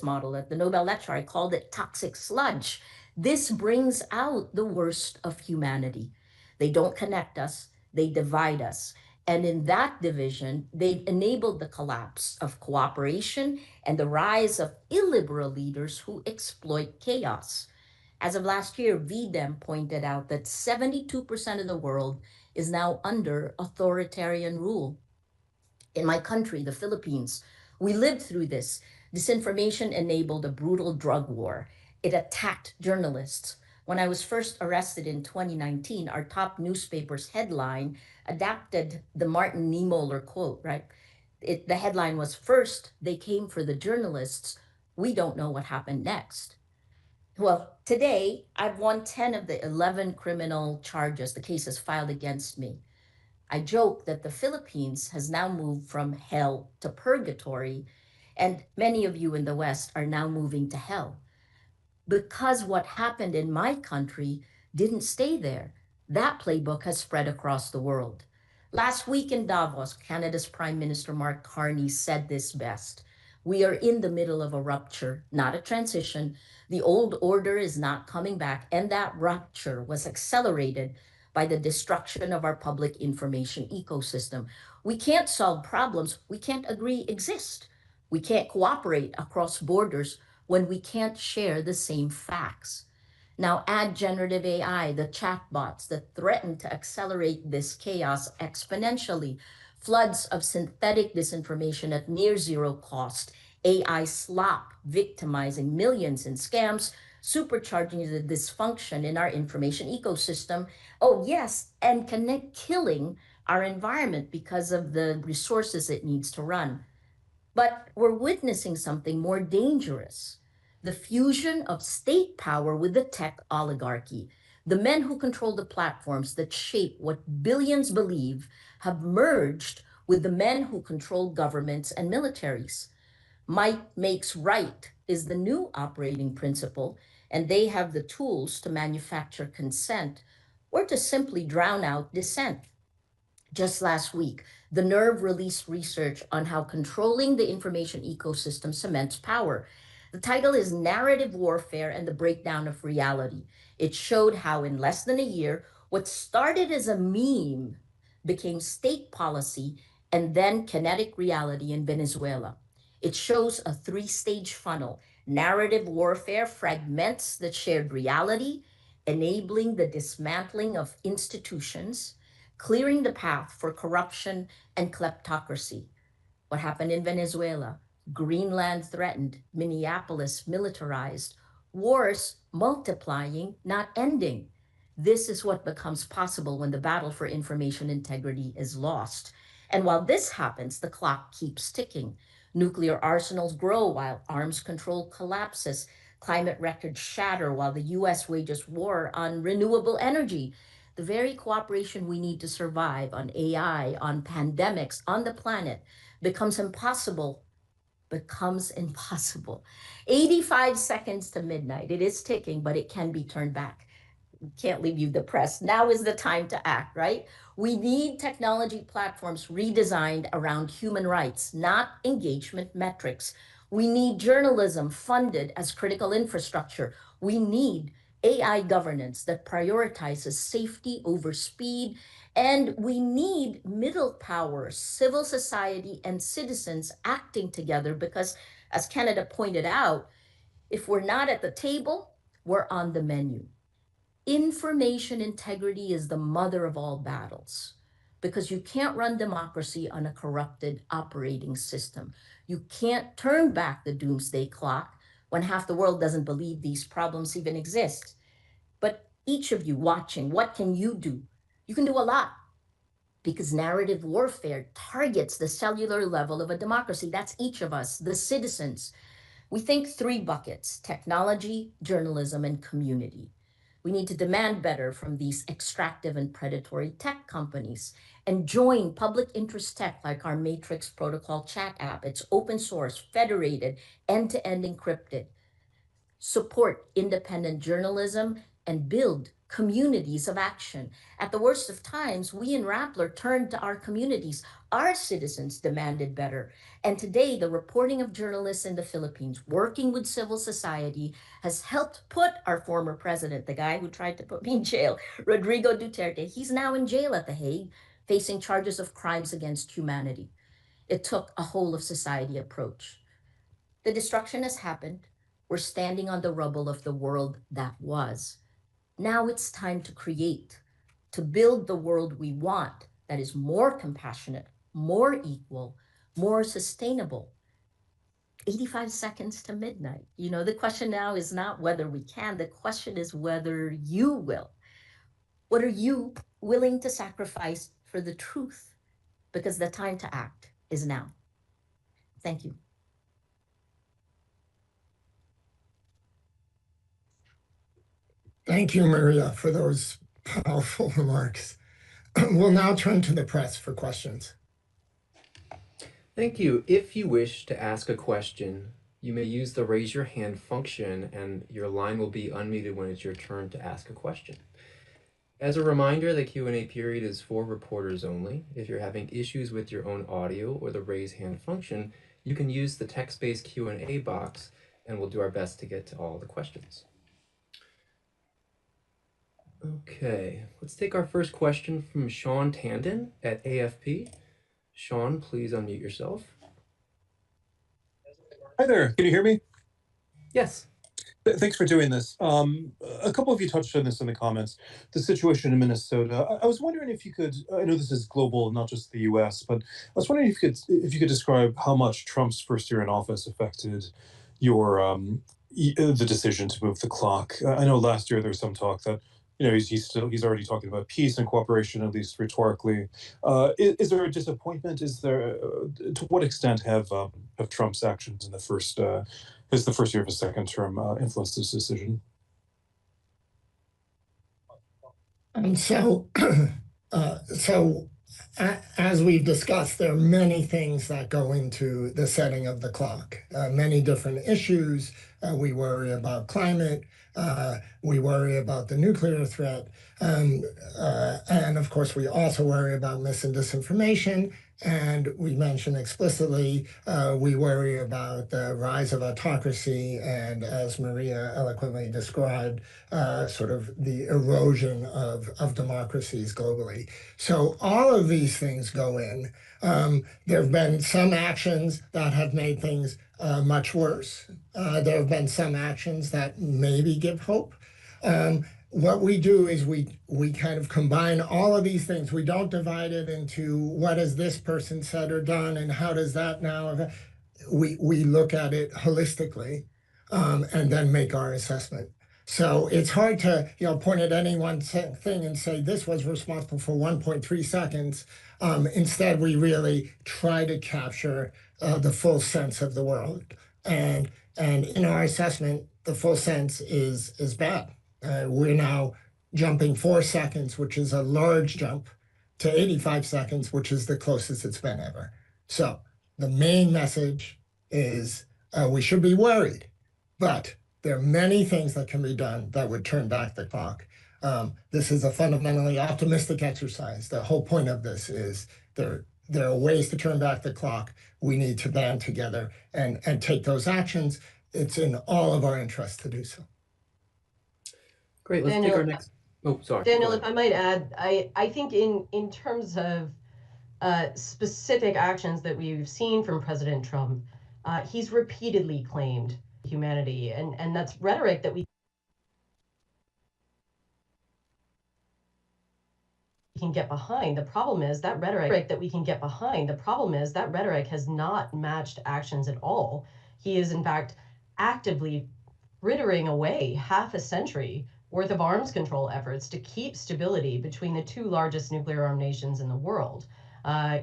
model at the Nobel lecture. I called it toxic sludge. This brings out the worst of humanity. They don't connect us, they divide us. And in that division, they've enabled the collapse of cooperation and the rise of illiberal leaders who exploit chaos. As of last year, VDEM pointed out that 72% of the world is now under authoritarian rule. In my country, the Philippines, we lived through this. Disinformation enabled a brutal drug war. It attacked journalists. When I was first arrested in 2019, our top newspaper's headline adapted the Martin Niemöller quote, right? The headline was, "First, they came for the journalists. We don't know what happened next." Well, today, I've won 10 of the 11 criminal charges, the cases filed against me. I joke that the Philippines has now moved from hell to purgatory, and many of you in the West are now moving to hell. Because what happened in my country didn't stay there. That playbook has spread across the world. Last week in Davos, Canada's Prime Minister Mark Carney said this best. We are in the middle of a rupture, not a transition. The old order is not coming back, and that rupture was accelerated by the destruction of our public information ecosystem. We can't solve problems we can't agree exist. We can't cooperate across borders when we can't share the same facts. Now add generative AI, the chatbots that threaten to accelerate this chaos exponentially, floods of synthetic disinformation at near zero cost, AI slop victimizing millions in scams, supercharging the dysfunction in our information ecosystem. Oh, yes, and killing our environment because of the resources it needs to run. But we're witnessing something more dangerous, the fusion of state power with the tech oligarchy. The men who control the platforms that shape what billions believe have merged with the men who control governments and militaries. Might makes right is the new operating principle, and they have the tools to manufacture consent or to simply drown out dissent. Just last week, the Nerve released research on how controlling the information ecosystem cements power. The title is Narrative Warfare and the Breakdown of Reality. It showed how, in less than a year, what started as a meme became state policy and then kinetic reality in Venezuela. It shows a three-stage funnel. Narrative warfare fragments the shared reality, enabling the dismantling of institutions, clearing the path for corruption and kleptocracy. What happened in Venezuela? Greenland threatened, Minneapolis militarized, wars multiplying, not ending. This is what becomes possible when the battle for information integrity is lost. And while this happens, the clock keeps ticking. Nuclear arsenals grow while arms control collapses. Climate records shatter while the US wages war on renewable energy. The very cooperation we need to survive on AI, on pandemics, on the planet becomes impossible. 85 seconds to midnight. It is ticking, but it can be turned back. Can't leave you depressed. Now is the time to act, right? We need technology platforms redesigned around human rights, not engagement metrics. We need journalism funded as critical infrastructure. We need AI governance that prioritizes safety over speed. And we need middle powers, civil society, and citizens acting together because, as Canada pointed out, if we're not at the table, we're on the menu. Information integrity is the mother of all battles because you can't run democracy on a corrupted operating system. You can't turn back the doomsday clock when half the world doesn't believe these problems even exist. But each of you watching, what can you do? You can do a lot because narrative warfare targets the cellular level of a democracy. That's each of us, the citizens. We think three buckets: technology, journalism, and community. We need to demand better from these extractive and predatory tech companies and join public interest tech like our Matrix Protocol chat app. It's open source, federated, end to end encrypted. Support independent journalism and build communities of action. At the worst of times, we in Rappler turned to our communities. Our citizens demanded better. And today, the reporting of journalists in the Philippines, working with civil society, has helped put our former president, the guy who tried to put me in jail, Rodrigo Duterte, he's now in jail at The Hague, facing charges of crimes against humanity. It took a whole of society approach. The destruction has happened. We're standing on the rubble of the world that was. Now it's time to create, to build the world we want that is more compassionate, more equal, more sustainable. 85 seconds to midnight. The question now is not whether we can, the question is whether you will. What are you willing to sacrifice for the truth? Because the time to act is now. Thank you. Thank you, Maria, for those powerful remarks. We'll now turn to the press for questions. Thank you. If you wish to ask a question, you may use the raise your hand function and your line will be unmuted when it's your turn to ask a question. As a reminder, the Q&A period is for reporters only. If you're having issues with your own audio or the raise hand function, you can use the text-based Q&A box and we'll do our best to get to all the questions. Okay, let's take our first question from Sean Tandon at AFP. Sean, please unmute yourself. Hi there, can you hear me? Yes. Thanks for doing this. A couple of you touched on this in the comments, the situation in Minnesota. I was wondering if you could, I know this is global, not just the US, but I was wondering if you could describe how much Trump's first year in office affected your the decision to move the clock. I know last year there was some talk that he's already talking about peace and cooperation, at least rhetorically. Is there a disappointment? Is there to what extent have Trump's actions in the first year of his second term influenced this decision? As we've discussed, there are many things that go into the setting of the clock, many different issues. We worry about climate, we worry about the nuclear threat, and of course we also worry about mis and disinformation. And we mentioned explicitly, we worry about the rise of autocracy and, as Maria eloquently described, sort of the erosion of democracies globally. So all of these things go in. There have been some actions that have made things much worse. There have been some actions that maybe give hope. What we do is we kind of combine all of these things. We don't divide it into what has this person said or done and how does that now. We look at it holistically and then make our assessment. So it's hard to point at any one thing and say this was responsible for 1.3 seconds. Instead, we really try to capture the full sense of the world. And in our assessment, the full sense is bad. We're now jumping 4 seconds, which is a large jump, to 85 seconds, which is the closest it's been ever. So the main message is we should be worried, but there are many things that can be done that would turn back the clock. This is a fundamentally optimistic exercise. The whole point of this is there are ways to turn back the clock. We need to band together and take those actions. It's in all of our interests to do so. Great, let's take our next. Oh, sorry. Daniel, if I might add, I think in terms of specific actions that we've seen from President Trump, he's repeatedly claimed humanity, and that's rhetoric that we can get behind. The problem is that rhetoric has not matched actions at all. He is in fact actively frittering away half a century worth of arms control efforts to keep stability between the two largest nuclear armed nations in the world.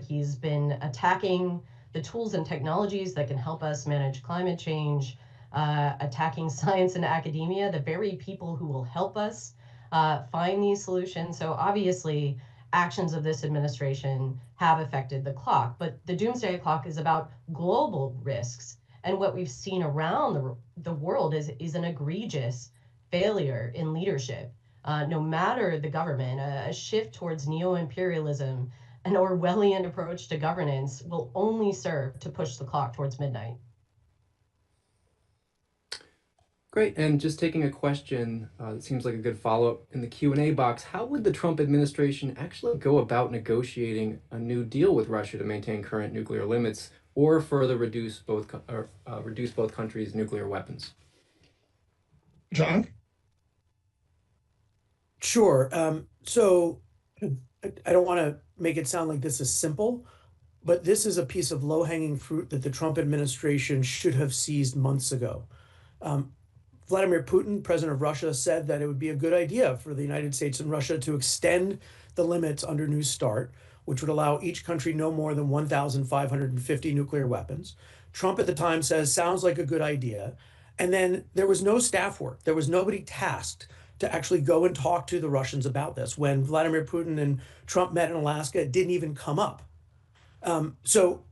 He's been attacking the tools and technologies that can help us manage climate change, attacking science and academia, the very people who will help us find these solutions. So obviously, actions of this administration have affected the clock, but the Doomsday Clock is about global risks. And what we've seen around the world is an egregious failure in leadership. No matter the government, a shift towards neo-imperialism, an Orwellian approach to governance will only serve to push the clock towards midnight. Great, and just taking a question that seems like a good follow-up in the Q&A box, how would the Trump administration actually go about negotiating a new deal with Russia to maintain current nuclear limits or further reduce both countries' nuclear weapons? John? Sure. So I don't want to make it sound like this is simple, but this is a piece of low-hanging fruit that the Trump administration should have seized months ago. Vladimir Putin, president of Russia, said that it would be a good idea for the United States and Russia to extend the limits under New START, which would allow each country no more than 1,550 nuclear weapons. Trump at the time says, sounds like a good idea. And then there was no staff work. There was nobody tasked to actually go and talk to the Russians about this. When Vladimir Putin and Trump met in Alaska, it didn't even come up. So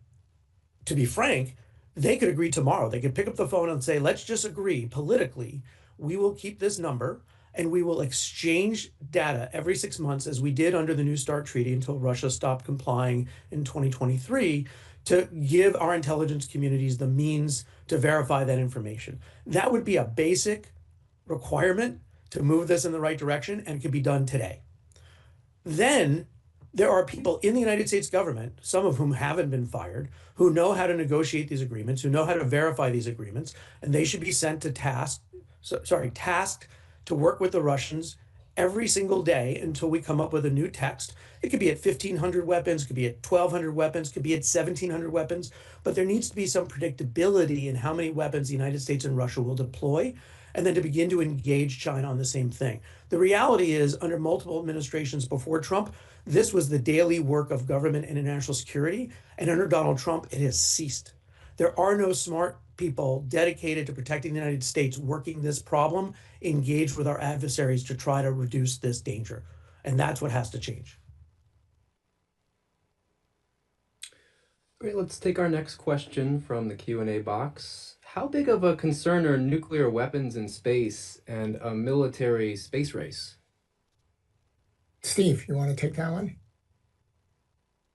to be frank, they could agree tomorrow. They could pick up the phone and say, let's just agree politically, we will keep this number and we will exchange data every 6 months as we did under the New START Treaty until Russia stopped complying in 2023 to give our intelligence communities the means to verify that information. That would be a basic requirement to move this in the right direction, and it could be done today. Then there are people in the United States government, some of whom haven't been fired, who know how to negotiate these agreements, who know how to verify these agreements, and they should be sent to tasked to work with the Russians every single day until we come up with a new text. It could be at 1,500 weapons, could be at 1,200 weapons, could be at 1,700 weapons, but there needs to be some predictability in how many weapons the United States and Russia will deploy, and then to begin to engage China on the same thing. The reality is, under multiple administrations before Trump, this was the daily work of government and national security, and under Donald Trump, it has ceased. There are no smart people dedicated to protecting the United States working this problem, engaged with our adversaries to try to reduce this danger. And that's what has to change. Great, let's take our next question from the Q&A box. How big of a concern are nuclear weapons in space and a military space race? Steve, you want to take that one?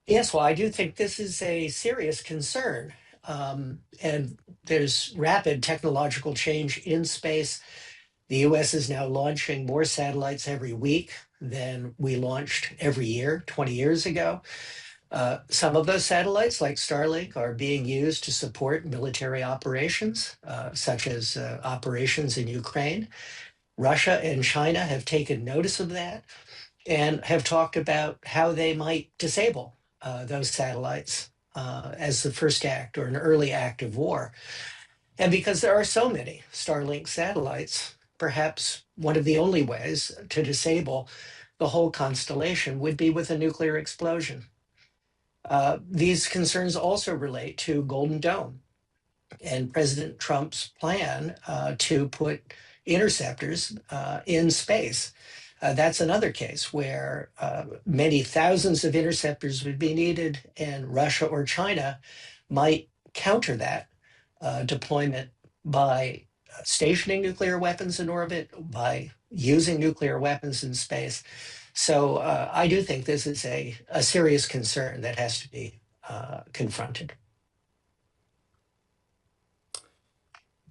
Yes, well, I do think this is a serious concern. And there's rapid technological change in space. The US is now launching more satellites every week than we launched every year 20 years ago. Some of those satellites, like Starlink, are being used to support military operations, such as operations in Ukraine. Russia and China have taken notice of that and have talked about how they might disable those satellites as the first act or an early act of war. And because there are so many Starlink satellites, perhaps one of the only ways to disable the whole constellation would be with a nuclear explosion. These concerns also relate to Golden Dome and President Trump's plan to put interceptors in space. That's another case where many thousands of interceptors would be needed, and Russia or China might counter that deployment by stationing nuclear weapons in orbit, by using nuclear weapons in space. So I do think this is a serious concern that has to be confronted.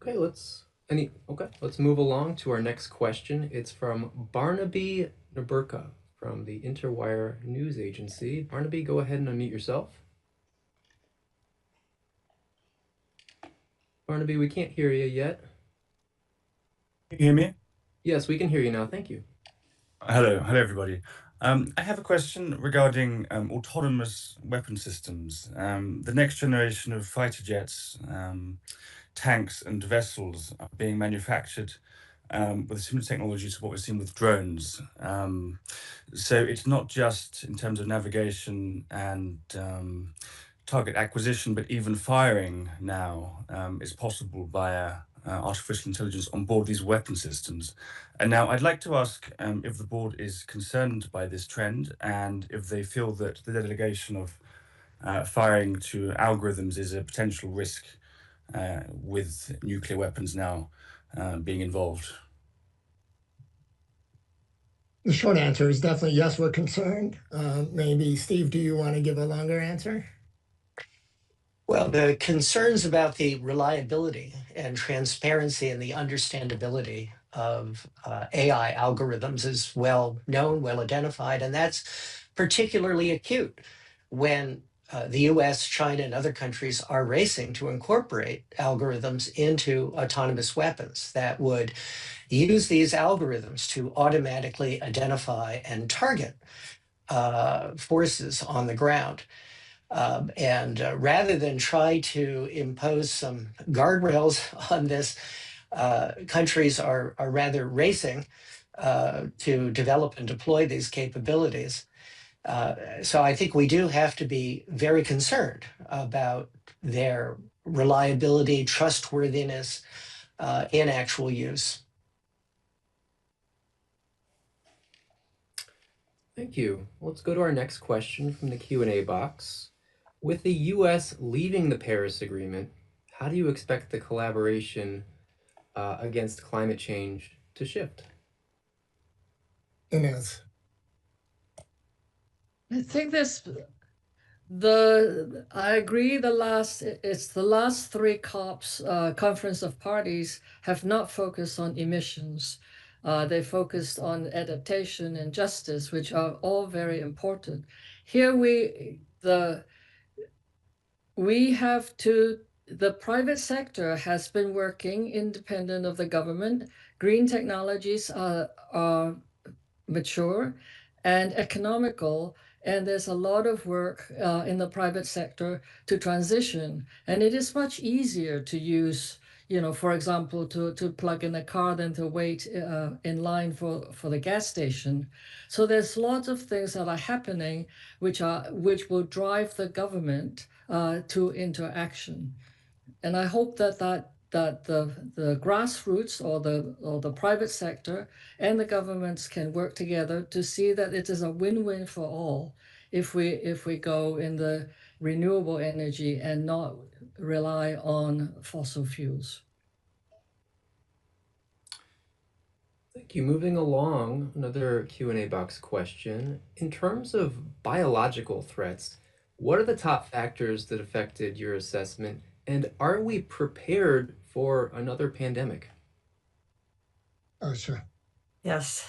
Okay, let's move along to our next question. It's from Barnaby Naburka from the Interwire News Agency. Barnaby, go ahead and unmute yourself. Barnaby, we can't hear you yet. Can you hear me? Yes, we can hear you now. Thank you. Hello, everybody. I have a question regarding autonomous weapon systems. The next generation of fighter jets, tanks and vessels are being manufactured with similar technology to what we've seen with drones. So it's not just in terms of navigation and target acquisition, but even firing now is possible via artificial intelligence on board these weapon systems. And now I'd like to ask if the board is concerned by this trend and if they feel that the delegation of firing to algorithms is a potential risk with nuclear weapons now being involved. The short answer is definitely yes, we're concerned. Maybe, Steve, do you want to give a longer answer? Well, the concerns about the reliability and transparency and the understandability of AI algorithms is well known, well identified, and that's particularly acute when the US, China, and other countries are racing to incorporate algorithms into autonomous weapons that would use these algorithms to automatically identify and target forces on the ground. And rather than try to impose some guardrails on this, countries are rather racing to develop and deploy these capabilities. So I think we do have to be very concerned about their reliability, trustworthiness in actual use. Thank you. Let's go to our next question from the Q&A box. With the US leaving the Paris Agreement, how do you expect the collaboration against climate change to shift? Inez. I think I agree. It's the last three COPs, Conference of Parties, have not focused on emissions. They focused on adaptation and justice, which are all very important. Here the private sector has been working independent of the government. Green technologies are mature and economical, and there's a lot of work in the private sector to transition. And it is much easier to use, for example, to plug in a car than to wait in line for the gas station. So there's lots of things that are happening which will drive the government into action. And I hope that the grassroots or the private sector and the governments can work together to see that it is a win-win for all if we go in the renewable energy and not rely on fossil fuels. Thank you. Moving along, another Q&A box question. In terms of biological threats, what are the top factors that affected your assessment, and are we prepared for another pandemic? Oh, sure. Yes.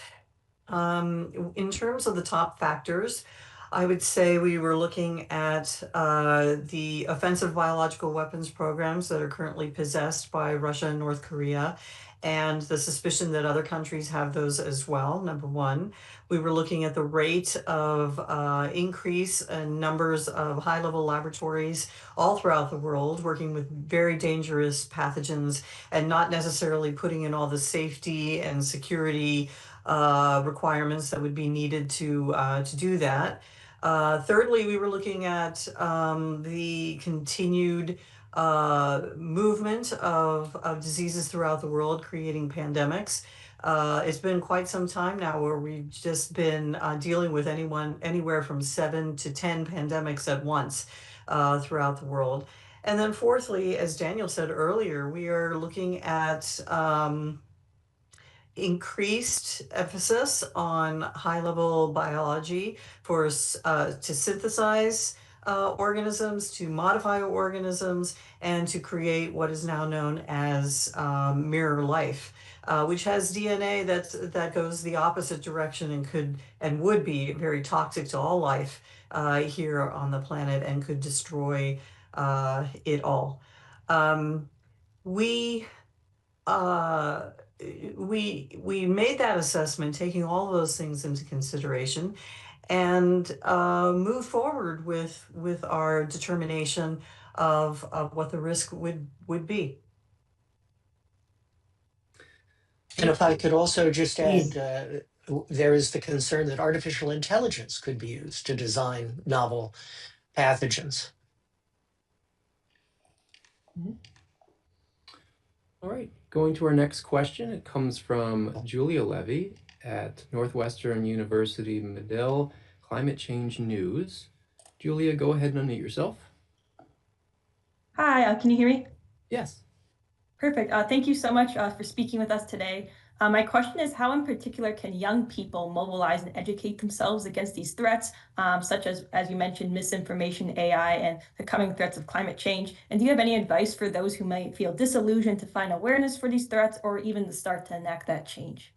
In terms of the top factors, I would say we were looking at the offensive biological weapons programs that are currently possessed by Russia and North Korea, and the suspicion that other countries have those as well, number one. We were looking at the rate of increase in numbers of high-level laboratories all throughout the world, working with very dangerous pathogens and not necessarily putting in all the safety and security requirements that would be needed to do that. Thirdly, we were looking at the continued movement of diseases throughout the world, creating pandemics. It's been quite some time now where we've just been dealing with anywhere from 7 to 10 pandemics at once throughout the world. And then fourthly, as Daniel said earlier, we are looking at increased emphasis on high-level biology to synthesize organisms, to modify organisms, and to create what is now known as mirror life, which has DNA that goes the opposite direction and would be very toxic to all life here on the planet and could destroy it all. We made that assessment, taking all those things into consideration, and move forward with our determination of what the risk would be. And if I could also just add, there is the concern that artificial intelligence could be used to design novel pathogens. Mm-hmm. All right, going to our next question. It comes from Julia Levy at Northwestern University Medill Climate Change News. Julia, go ahead and unmute yourself. Hi, can you hear me? Yes. Perfect. Thank you so much for speaking with us today. My question is, how in particular can young people mobilize and educate themselves against these threats, such as you mentioned, misinformation, AI, and the coming threats of climate change? And do you have any advice for those who might feel disillusioned to find awareness for these threats or even to start to enact that change?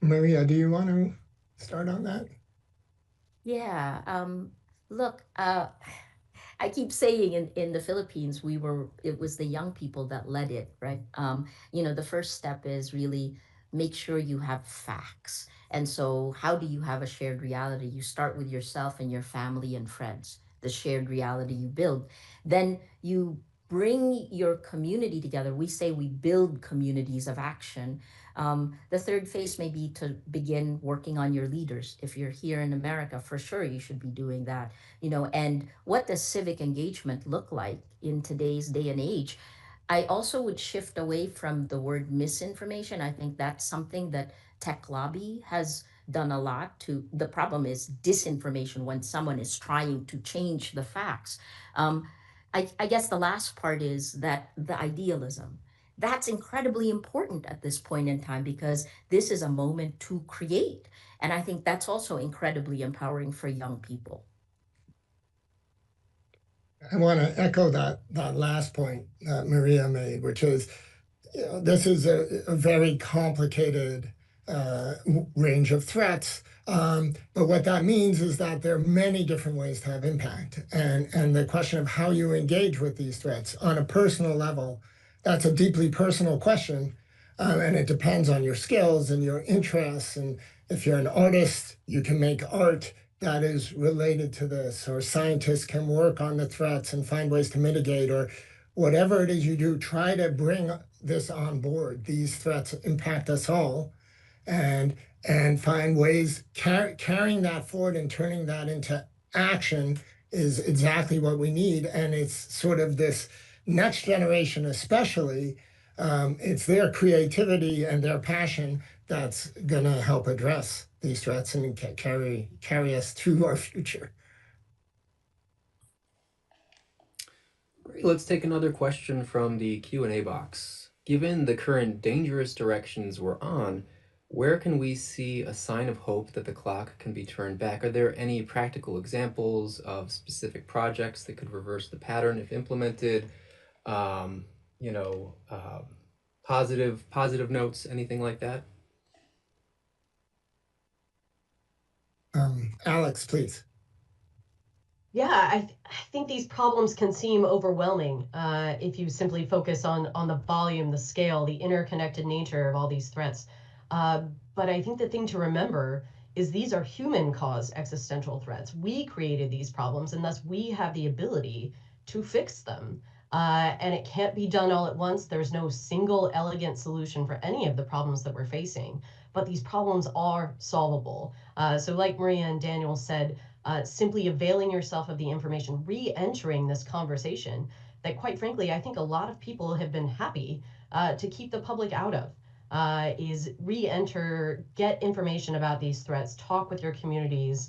Maria, do you want to start on that? Yeah. Look, I keep saying in the Philippines, it was the young people that led it, right? The first step is really make sure you have facts. And so, how do you have a shared reality? You start with yourself and your family and friends, the shared reality you build. Then you bring your community together. We say we build communities of action. The third phase may be to begin working on your leaders. If you're here in America, for sure you should be doing that. And what does civic engagement look like in today's day and age? I also would shift away from the word misinformation. I think that's something that tech lobby has done a lot to. The problem is disinformation when someone is trying to change the facts. I guess the last part is that the idealism. That's incredibly important at this point in time because this is a moment to create. And I think that's also incredibly empowering for young people. I want to echo that last point that Maria made, which is, this is a very complicated range of threats. But what that means is that there are many different ways to have impact. And the question of how you engage with these threats on a personal level, that's a deeply personal question. And it depends on your skills and your interests. And if you're an artist, you can make art that is related to this, or scientists can work on the threats and find ways to mitigate, or whatever it is you do, try to bring this on board. These threats impact us all, and find ways carrying that forward and turning that into action is exactly what we need. And it's sort of this next generation, especially. It's their creativity and their passion that's going to help address these threats and carry us through our future. Great. Let's take another question from the Q&A box. Given the current dangerous directions we're on, where can we see a sign of hope that the clock can be turned back? Are there any practical examples of specific projects that could reverse the pattern if implemented? Um, you know, positive notes, anything like that? Alex, please. Yeah, I think these problems can seem overwhelming if you simply focus on the volume, the scale, the interconnected nature of all these threats. But I think the thing to remember is these are human-caused existential threats. We created these problems, and thus we have the ability to fix them. And it can't be done all at once. There's no single elegant solution for any of the problems that we're facing, but these problems are solvable. So like Maria and Daniel said, simply availing yourself of the information, re-entering this conversation that, quite frankly, I think a lot of people have been happy to keep the public out of, is re-enter, get information about these threats, talk with your communities,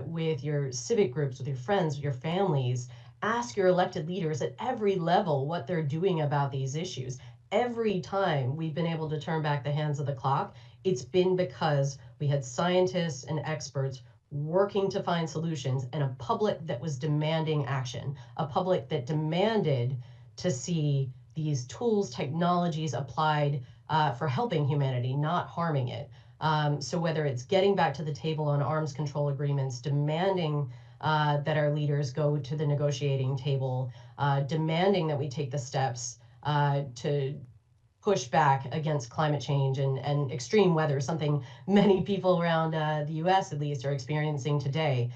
with your civic groups, with your friends, with your families, ask your elected leaders at every level what they're doing about these issues. Every time we've been able to turn back the hands of the clock, it's been because we had scientists and experts working to find solutions, and a public that was demanding action, a public that demanded to see these tools, technologies applied for helping humanity, not harming it. So whether it's getting back to the table on arms control agreements, demanding that our leaders go to the negotiating table, demanding that we take the steps to push back against climate change and extreme weather, something many people around the US at least are experiencing today.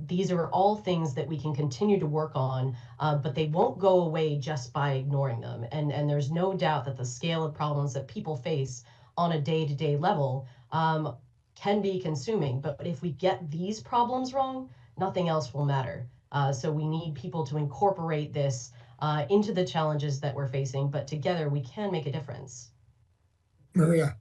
These are all things that we can continue to work on, but they won't go away just by ignoring them. And there's no doubt that the scale of problems that people face on a day-to-day level can be consuming. But if we get these problems wrong, nothing else will matter. So we need people to incorporate this into the challenges that we're facing, but together we can make a difference. Maria.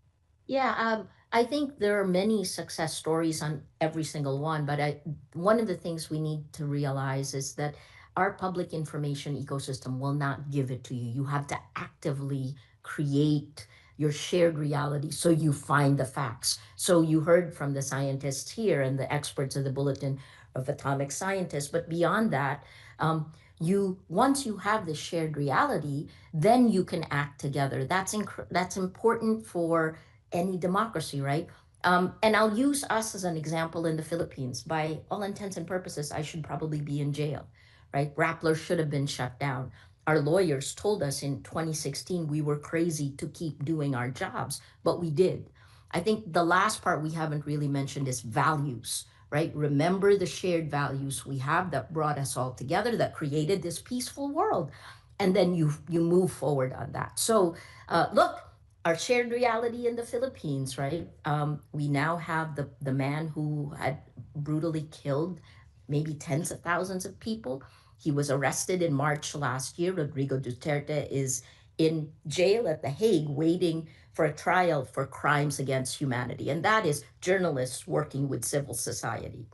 Yeah, I think there are many success stories on every single one, but one of the things we need to realize is that Our public information ecosystem will not give it to you. You have to actively create your shared reality so you find the facts. So you heard from the scientists here and the experts of the Bulletin of Atomic Scientists, but beyond that, you once you have the shared reality, then you can act together. That's important for any democracy, right? And I'll use us as an example in the Philippines. By all intents and purposes, I should probably be in jail, right? Rappler should have been shut down. Our lawyers told us in 2016 we were crazy to keep doing our jobs, but we did. I think the last part we haven't really mentioned is values, right? Remember the shared values we have that brought us all together, that created this peaceful world. And then you move forward on that. So look, our shared reality in the Philippines, right? We now have the man who had brutally killed maybe tens of thousands of people. He was arrested in March last year. Rodrigo Duterte is in jail at The Hague waiting for a trial for crimes against humanity. And that is journalists working with civil society.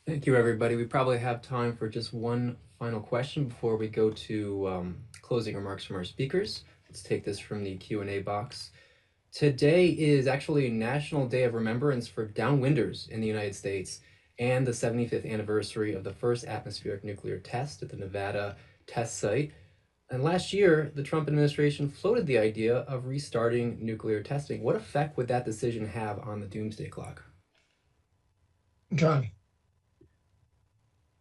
Thank you, everybody. We probably have time for just one final question before we go to closing remarks from our speakers. Let's take this from the Q&A box. Today is actually National Day of Remembrance for Downwinders in the United States and the 75th anniversary of the first atmospheric nuclear test at the Nevada test site. And last year, the Trump administration floated the idea of restarting nuclear testing. What effect would that decision have on the Doomsday Clock? John.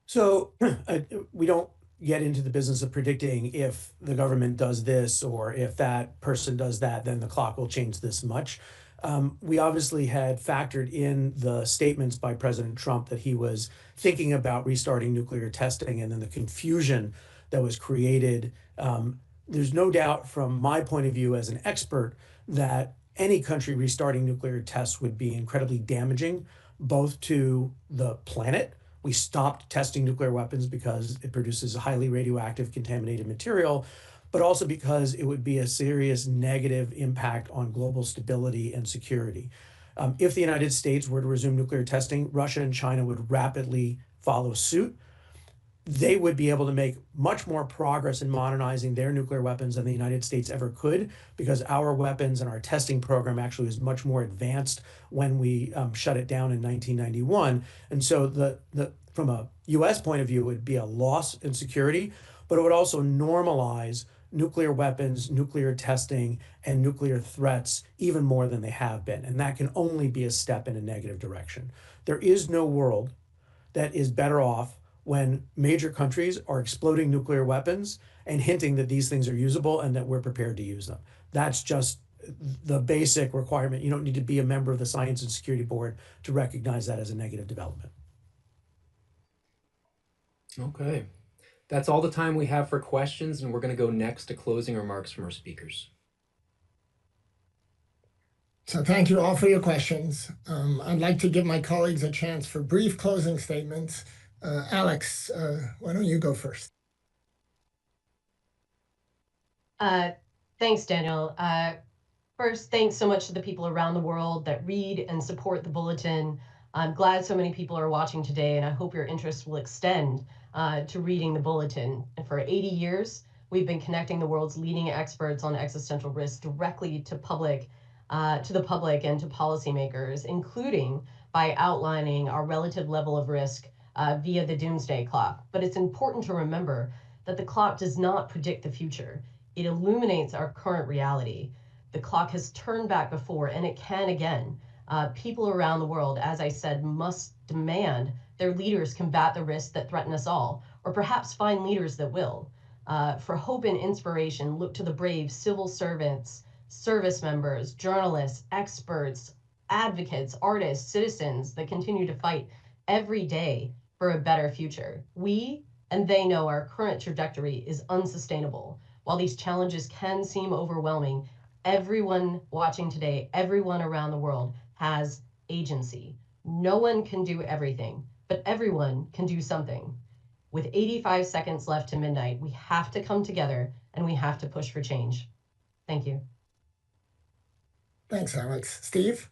So we don't get into the business of predicting if the government does this or if that person does that, then the clock will change this much. We obviously had factored in the statements by President Trump that he was thinking about restarting nuclear testing, and then the confusion that was created. There's no doubt from my point of view as an expert that any country restarting nuclear tests would be incredibly damaging, both to the planet. We stopped testing nuclear weapons because it produces highly radioactive contaminated material, but also because it would be a serious negative impact on global stability and security. If the United States were to resume nuclear testing, Russia and China would rapidly follow suit. They would be able to make much more progress in modernizing their nuclear weapons than the United States ever could, because our weapons and our testing program actually was much more advanced when we shut it down in 1991. And so from a US point of view, it would be a loss in security, but it would also normalize nuclear weapons, nuclear testing, and nuclear threats even more than they have been. And that can only be a step in a negative direction. There is no world that is better off when major countries are exploding nuclear weapons and hinting that these things are usable and that we're prepared to use them. That's just the basic requirement. You don't need to be a member of the Science and Security Board to recognize that as a negative development. Okay. That's all the time we have for questions, and we're going to go next to closing remarks from our speakers. So thank you all for your questions. I'd like to give my colleagues a chance for brief closing statements. Alex, why don't you go first? Thanks, Daniel. First, thanks so much to the people around the world that read and support the Bulletin. I'm glad so many people are watching today, and I hope your interest will extend to reading the Bulletin. And for 80 years, we've been connecting the world's leading experts on existential risk directly to the public and to policymakers, including by outlining our relative level of risk via the Doomsday Clock. But it's important to remember that the clock does not predict the future. It illuminates our current reality. The clock has turned back before, and it can again. People around the world, as I said, must demand their leaders combat the risks that threaten us all, or perhaps find leaders that will. For hope and inspiration, look to the brave civil servants, service members, journalists, experts, advocates, artists, citizens that continue to fight every day for a better future. We and they know our current trajectory is unsustainable. While these challenges can seem overwhelming, everyone watching today, everyone around the world has agency. No one can do everything, but everyone can do something. With 85 seconds left to midnight, we have to come together and we have to push for change. Thank you. Thanks, Alex. Steve?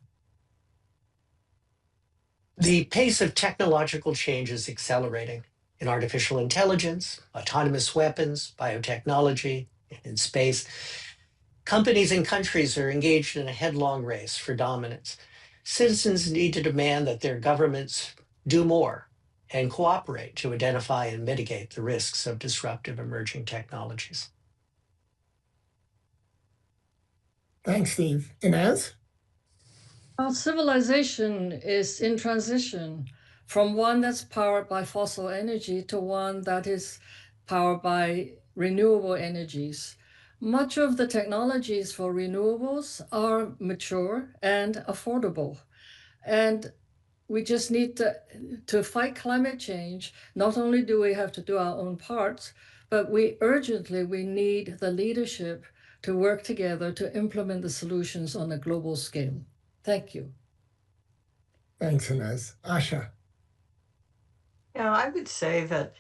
The pace of technological change is accelerating in artificial intelligence, autonomous weapons, biotechnology, and in space. Companies and countries are engaged in a headlong race for dominance. Citizens need to demand that their governments do more and cooperate to identify and mitigate the risks of disruptive emerging technologies. Thanks, Steve. Inez? Well, civilization is in transition from one that's powered by fossil energy to one that is powered by renewable energies. Much of the technologies for renewables are mature and affordable. And we just need to fight climate change. Not only do we have to do our own parts, but we need the leadership to work together to implement the solutions on a global scale. Thank you. Thanks, Inez. Asha? Yeah, I would say that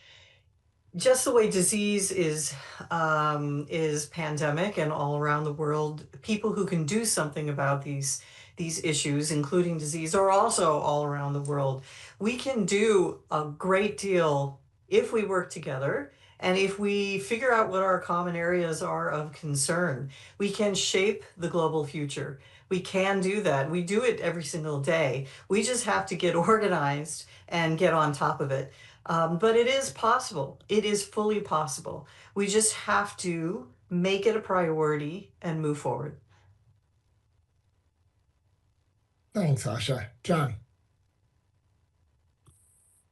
just the way disease is pandemic and all around the world, people who can do something about these issues, including disease, are also all around the world. We can do a great deal if we work together and if we figure out what our common areas are of concern. We can shape the global future. We can do that. We do it every single day. We just have to get organized and get on top of it. But it is possible. It is fully possible. We just have to make it a priority and move forward. Thanks, Asha. John?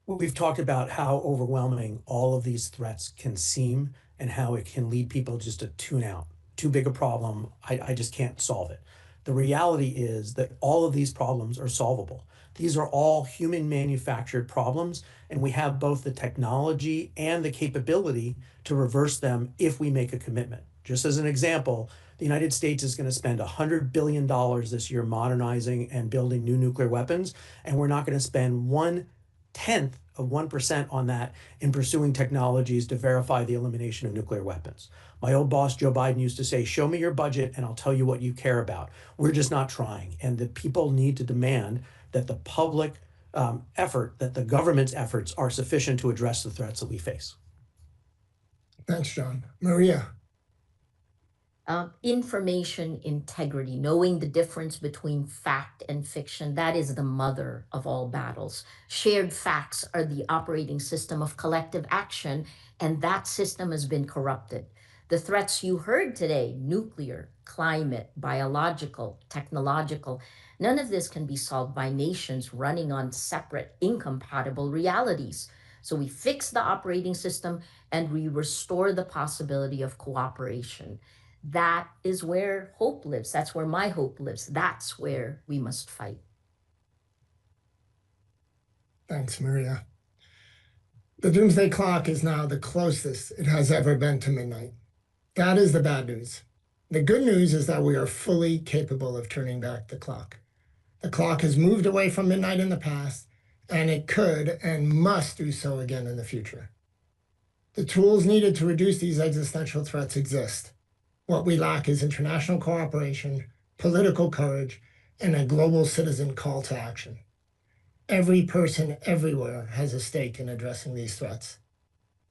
We've talked about how overwhelming all of these threats can seem and how it can lead people just to tune out. Too big a problem. I just can't solve it. The reality is that all of these problems are solvable. These are all human manufactured problems, and we have both the technology and the capability to reverse them if we make a commitment. Just as an example, the United States is going to spend $100 billion this year modernizing and building new nuclear weapons, and we're not going to spend 1/10 of 1% on that in pursuing technologies to verify the elimination of nuclear weapons. My old boss, Joe Biden, used to say, show me your budget and I'll tell you what you care about. We're just not trying. And the people need to demand that the public effort, that the government's efforts are sufficient to address the threats that we face. Thanks, John. Maria? Information integrity, knowing the difference between fact and fiction, that is the mother of all battles. Shared facts are the operating system of collective action, and that system has been corrupted. The threats you heard today, nuclear, climate, biological, technological, none of this can be solved by nations running on separate, incompatible realities. So we fix the operating system and we restore the possibility of cooperation. That is where hope lives. That's where my hope lives. That's where we must fight. Thanks, Maria. The Doomsday Clock is now the closest it has ever been to midnight. That is the bad news. The good news is that we are fully capable of turning back the clock. The clock has moved away from midnight in the past, and it could and must do so again in the future. The tools needed to reduce these existential threats exist. What we lack is international cooperation, political courage, and a global citizen call to action. Every person everywhere has a stake in addressing these threats.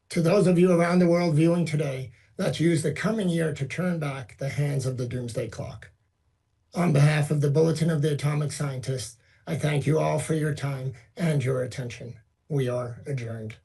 To those of you around the world viewing today, let's use the coming year to turn back the hands of the Doomsday Clock. On behalf of the Bulletin of the Atomic Scientists, I thank you all for your time and your attention. We are adjourned.